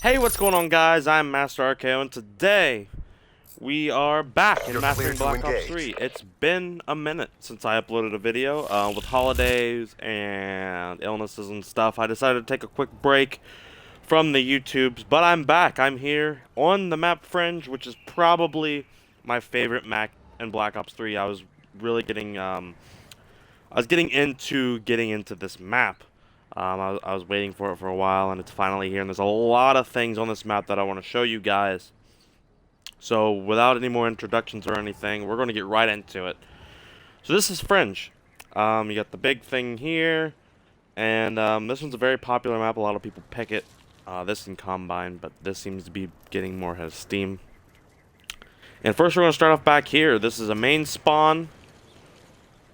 Hey, what's going on, guys? I'm Mast3ring, and today we are back in Mast3ring Black Ops 3. It's been a minute since I uploaded a video. With holidays and illnesses and stuff, I decided to take a quick break from the YouTubes, but I'm back. I'm here on the map Fringe, which is probably my favorite map in Black Ops 3. I was really getting getting into this map. I was waiting for it for a while, and it's finally here. And there's a lot of things on this map that I want to show you guys. So without any more introductions or anything, we're going to get right into it. So this is Fringe. You got the big thing here, and this one's a very popular map. A lot of people pick it. This in Combine, but this seems to be getting more head of steam. And first, we're going to start off back here. This is a main spawn.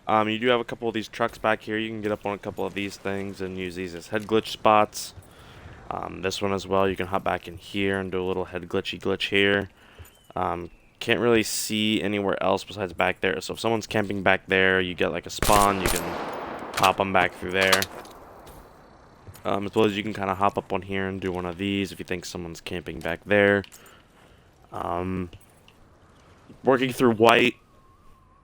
You do have a couple of these trucks back here. You can get up on a couple of these things and use these as head glitch spots. This one as well, you can hop back in here and do a little head glitch here. Can't really see anywhere else besides back there. So if someone's camping back there, you get like a spawn, you can hop them back through there. As well as you can kind of hop up on here and do one of these if you think someone's camping back there. Working through white.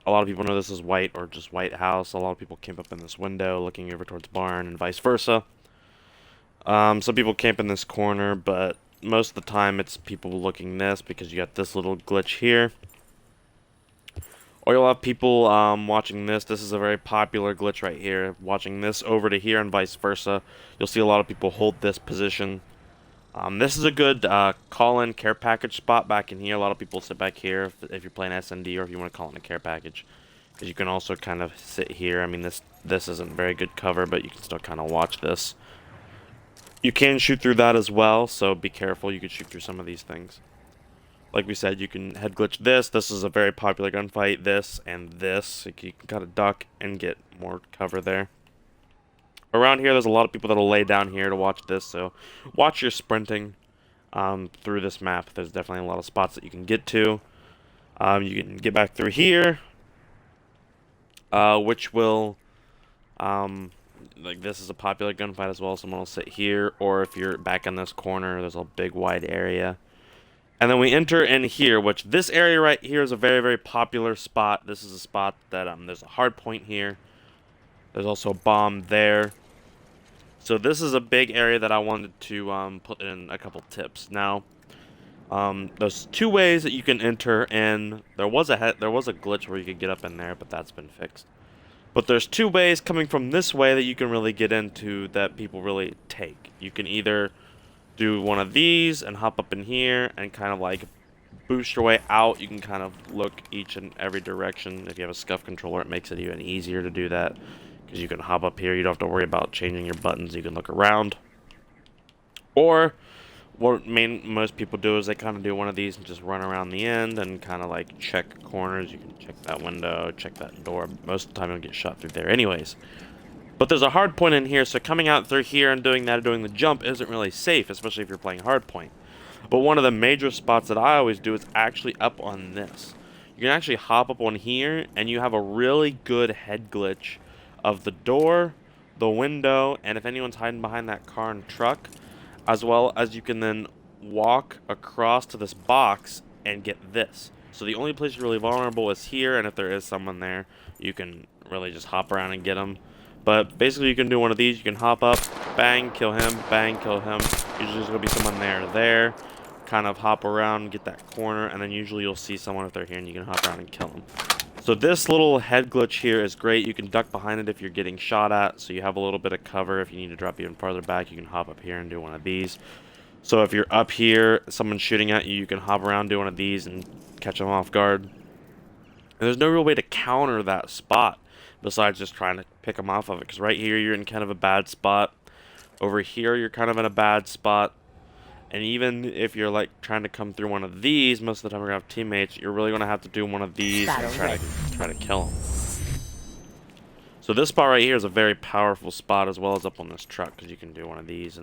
A lot of people know this is white or just White House. A lot of people camp up in this window looking over towards barn and vice versa. Some people camp in this corner, but most of the time it's people looking this because you got this little glitch here. Or you'll have people watching this. This is a very popular glitch right here. Watching this over to here and vice versa. You'll see a lot of people hold this position. This is a good call-in care package spot back in here. A lot of people sit back here if you're playing SND or if you want to call in a care package. Because you can also kind of sit here. I mean, this isn't very good cover, but you can still kind of watch this. You can shoot through that as well, so be careful. You can shoot through some of these things. Like we said, you can head glitch this. This is a very popular gunfight. This and this. You can kind of duck and get more cover there. Around here, there's a lot of people that'll lay down here to watch this, so watch your sprinting through this map. There's definitely a lot of spots that you can get to. You can get back through here, which will, like this is a popular gunfight as well. Someone will sit here, or if you're back in this corner, there's a big wide area. And then we enter in here, which this area right here is a very, very popular spot. This is a spot that there's a hard point here. There's also a bomb there. So this is a big area that I wanted to put in a couple tips. Now, there's two ways that you can enter in. There was a glitch where you could get up in there, but that's been fixed. But there's two ways coming from this way that you can really get into that people really take. You can either do one of these and hop up in here and kind of like boost your way out. You can kind of look each and every direction. If you have a scuff controller, it makes it even easier to do that. Because you can hop up here, you don't have to worry about changing your buttons, you can look around. Or, what most people do is they kind of do one of these and just run around the end and kind of like check corners. You can check that window, check that door. Most of the time you'll get shot through there anyways. But there's a hard point in here, so coming out through here and doing that, doing the jump isn't really safe, especially if you're playing hard point. But one of the major spots that I always do is actually up on this. You can actually hop up on here and you have a really good head glitch of the door, the window, and if anyone's hiding behind that car and truck, as well as you can then walk across to this box and get this. So the only place you're really vulnerable is here, and if there is someone there, you can really just hop around and get them. But basically you can do one of these, you can hop up, bang, kill him, bang, kill him. Usually there's going to be someone there, kind of hop around, get that corner, and then usually you'll see someone if they're here and you can hop around and kill them. So this little head glitch here is great. You can duck behind it if you're getting shot at, so you have a little bit of cover. If you need to drop even farther back, you can hop up here and do one of these. So if you're up here, someone's shooting at you, you can hop around, do one of these, and catch them off guard. And there's no real way to counter that spot besides just trying to pick them off of it, because right here you're in kind of a bad spot. Over here you're kind of in a bad spot. And even if you're like trying to come through one of these, most of the time we're gonna have teammates. You're really gonna have to do one of these and try to kill them. So this spot right here is a very powerful spot, as well as up on this truck, because you can do one of these.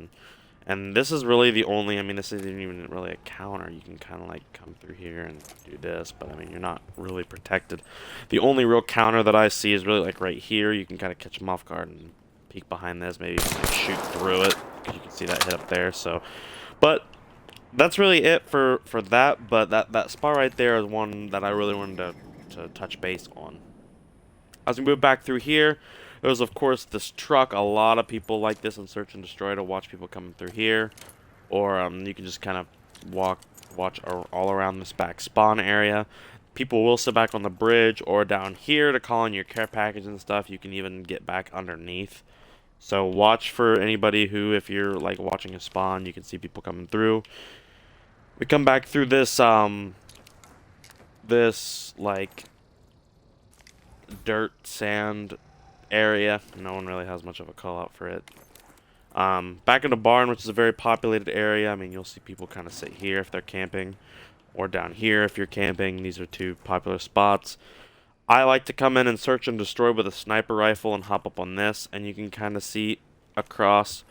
And this is really the only. I mean, this isn't even really a counter. You can kind of like come through here and do this, but I mean, you're not really protected. The only real counter that I see is really like right here. You can kind of catch them off guard and peek behind this, maybe even, like, shoot through it, because you can see that hit up there. So. But that's really it for that. But that spot right there is one that I really wanted to touch base on. As we move back through here, there's of course this truck. A lot of people like this in Search and Destroy to watch people coming through here, or you can just kind of watch all around this back spawn area. People will sit back on the bridge or down here to call in your care package and stuff. You can even get back underneath. So watch for anybody who, if you're like watching a spawn, you can see people coming through. We come back through this this like dirt sand area. No one really has much of a call out for it. Back in the barn, which is a very populated area. I mean, you'll see people kind of sit here if they're camping, or down here if you're camping. These are two popular spots. I like to come in and search and destroy with a sniper rifle and hop up on this, and you can kind of see across.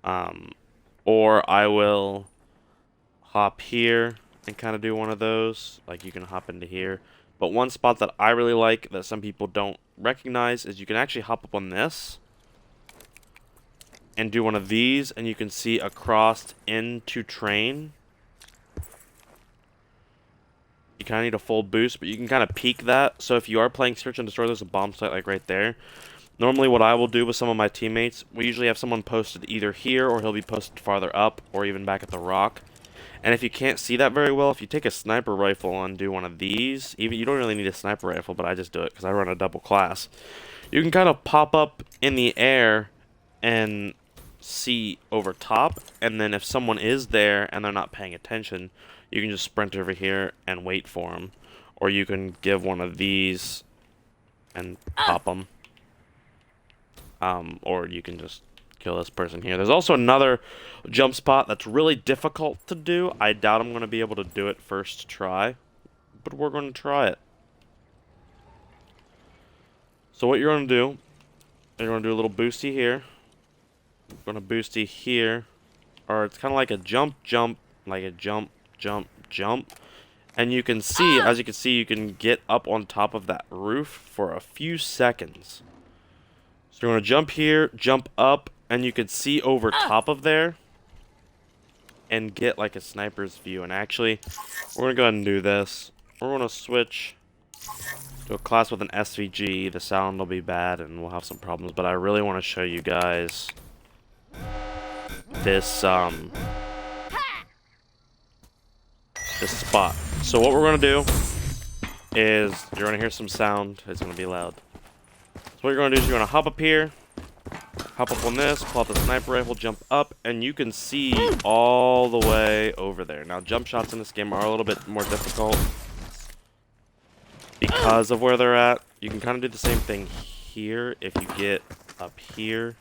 Or I will hop here and kind of do one of those. Like, you can hop into here. But one spot that I really like that some people don't recognize is you can actually hop up on this and do one of these, and you can see across into train. You kind of need a full boost, but you can kind of peek that. So if you are playing Search and Destroy, there's a bomb site like right there. Normally what I will do with some of my teammates, we usually have someone posted either here, or he'll be posted farther up, or even back at the rock. And if you can't see that very well, if you take a sniper rifle and do one of these, even you don't really need a sniper rifle, but I just do it because I run a double class. You can kind of pop up in the air and see over top, and then if someone is there and they're not paying attention, you can just sprint over here and wait for them, or you can give one of these and pop them, or you can just kill this person here. There's also another jump spot that's really difficult to do. I doubt I'm going to be able to do it first try, but we're going to try it. So what you're going to do, you're going to do a little boosty here. You're going to boosty here, or it's kind of like a jump, like a jump, and you can see, as you can see, you can get up on top of that roof for a few seconds. So you're going to jump here, jump up, and you can see over top of there and get like a sniper's view. And actually, we're going to go ahead and do this. We're going to switch to a class with an SVG. The sound will be bad and we'll have some problems, but I really want to show you guys this this spot. So what we're going to do is, you're going to hear some sound. It's going to be loud. So what you're going to do is you're going to hop up here, hop up on this, pull out the sniper rifle, jump up, and you can see all the way over there. Now, jump shots in this game are a little bit more difficult because of where they're at. You can kind of do the same thing here if you get up here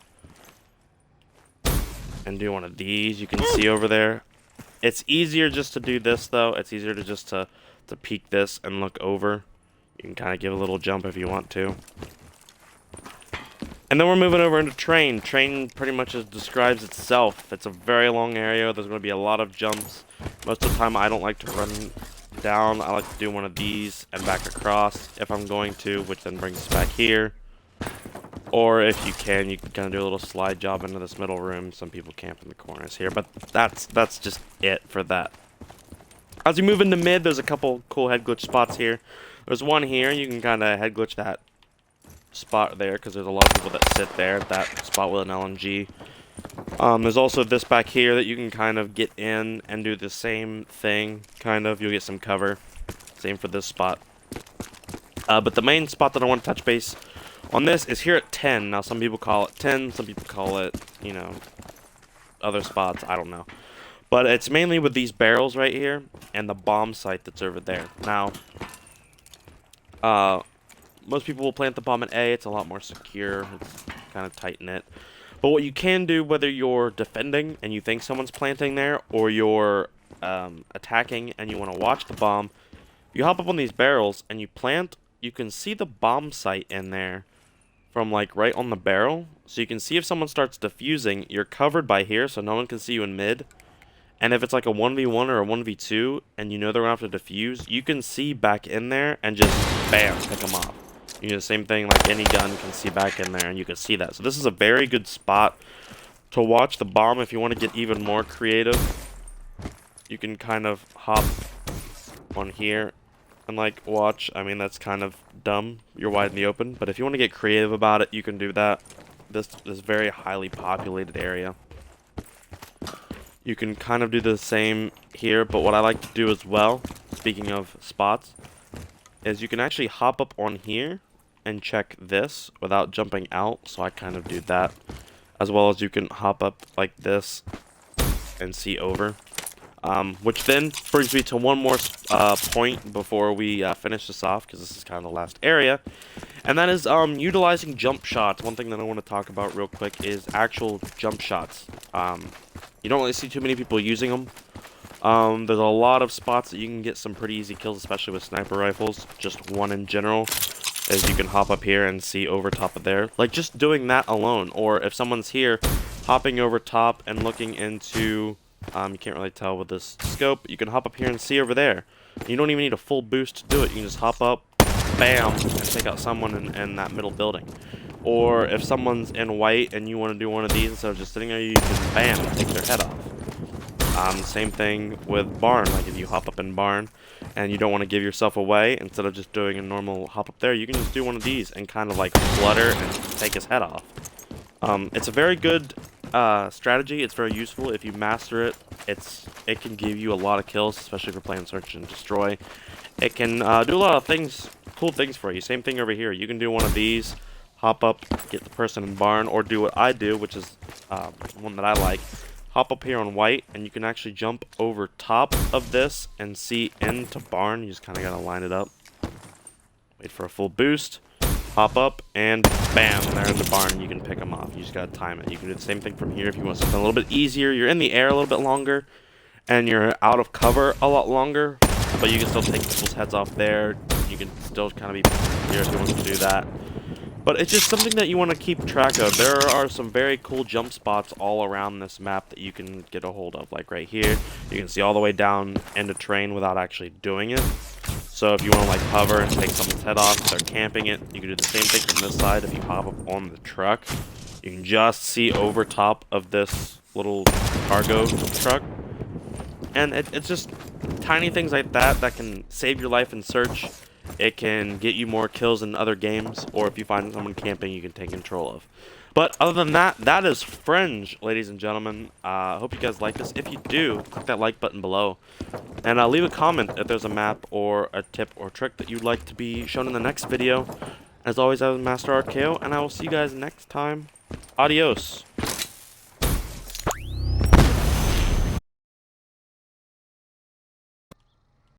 and do one of these. You can see over there. It's easier just to do this, though. It's easier to just to peek this and look over. You can kind of give a little jump if you want to. And then we're moving over into train. Train pretty much describes itself. It's a very long area. There's going to be a lot of jumps. Most of the time, I don't like to run down. I like to do one of these and back across if I'm going to, which then brings us back here. Or if you can kind of do a little slide job into this middle room. Some people camp in the corners here, but that's just it for that. As you move into mid, there's a couple cool head glitch spots here. There's one here. You can kind of head glitch that spot there because there's a lot of people that sit there at that spot with an LMG. There's also this back here that you can kind of get in and do the same thing, kind of. You'll get some cover. Same for this spot. But the main spot that I want to touch base on this is here at 10. Now, some people call it 10, some people call it, you know, other spots. I don't know. But it's mainly with these barrels right here and the bomb site that's over there. Now, most people will plant the bomb at A. It's a lot more secure. It's kind of tight-knit. But what you can do, whether you're defending and you think someone's planting there, or you're attacking and you want to watch the bomb, you hop up on these barrels and you plant. You can see the bomb site in there from like right on the barrel. So you can see if someone starts defusing, you're covered by here so no one can see you in mid. And if it's like a 1v1 or a 1v2 and you know they're going to have to defuse, you can see back in there and just bam, pick them off. You do the same thing like any gun can see back in there and you can see that. So this is a very good spot to watch the bomb if you want to get even more creative. you can kind of hop on here and like watch. I mean, that's kind of dumb. You're wide in the open, but if you want to get creative about it, you can do that. This very highly populated area. You can kind of do the same here, but what I like to do as well, speaking of spots, is you can actually hop up on here and check this without jumping out. So I kind of do that, as well as you can hop up like this and see over. Which then brings me to one more point before we finish this off, because this is kind of the last area, and that is utilizing jump shots. One thing that I want to talk about real quick is actual jump shots. You don't really see too many people using them. There's a lot of spots that you can get some pretty easy kills, especially with sniper rifles. Just one in general is you can hop up here and see over top of there. Like, just doing that alone, or if someone's here, hopping over top and looking into... you can't really tell with this scope. You can hop up here and see over there. You don't even need a full boost to do it. You can just hop up, bam, and take out someone in that middle building. Or if someone's in white and you want to do one of these instead of just sitting there, you can bam, take their head off. Same thing with barn. Like if you hop up in barn and you don't want to give yourself away, instead of just doing a normal hop up there, you can just do one of these and kind of like flutter and take his head off. It's a very good strategy. It's very useful if you master it. It can give you a lot of kills, especially if you're playing search and destroy. It can do a lot of things, cool things for you. Same thing over here. You can do one of these, hop up, get the person in barn, or do what I do, which is one that I like. Hop up here on white, and you can actually jump over top of this and see into barn. You just kind of gotta line it up. Wait for a full boost. Hop up, and bam, they're in the barn. You can pick them off. You just gotta time it. You can do the same thing from here if you want something a little bit easier. You're in the air a little bit longer, and you're out of cover a lot longer, but you can still take people's heads off there. You can still kind of be here if you want to do that. But it's just something that you want to keep track of. There are some very cool jump spots all around this map that you can get a hold of. Like right here, you can see all the way down into terrain without actually doing it. So if you want to like hover and take someone's head off and start camping it, you can do the same thing from this side. If you hop up on the truck, you can just see over top of this little cargo truck. And it's just tiny things like that that can save your life in search. It can get you more kills in other games, or if you find someone camping, you can take control of. But other than that, that is Fringe, ladies and gentlemen. I hope you guys like this. If you do, click that like button below. And leave a comment if there's a map or a tip or trick that you'd like to be shown in the next video. As always, I was Master RKO, and I will see you guys next time. Adios.